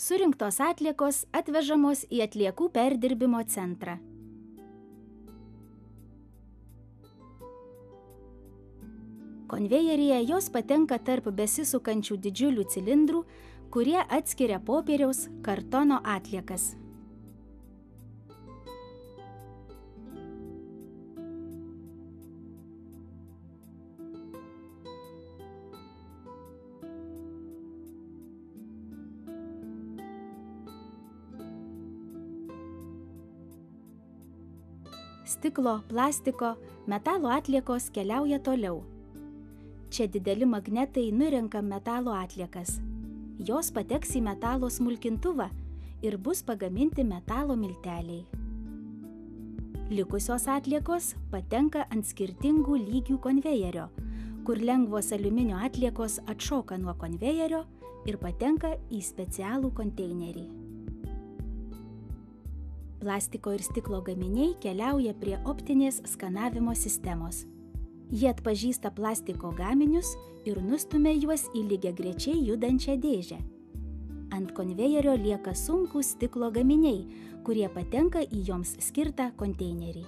Surinktos atliekos atvežamos į atliekų perdirbimo centrą. Konvejeryje jos patenka tarp besisukančių didžiulių cilindrų, kurie atskiria popieriaus, kartono atliekas. Stiklo, plastiko, metalo atliekos keliauja toliau. Čia dideli magnetai nurenka metalo atliekas. Jos pateks į metalo smulkintuvą ir bus pagaminti metalo milteliai. Likusios atliekos patenka ant skirtingų lygių konvejerio, kur lengvos aliuminio atliekos atšoka nuo konvejerio ir patenka į specialų konteinerį. Plastiko ir stiklo gaminiai keliauja prie optinės skanavimo sistemos. Jie atpažįsta plastiko gaminius ir nustumia juos į lygiagrečiai judančią dėžę. Ant konvejerio lieka sunkūs stiklo gaminiai, kurie patenka į joms skirtą konteinerį.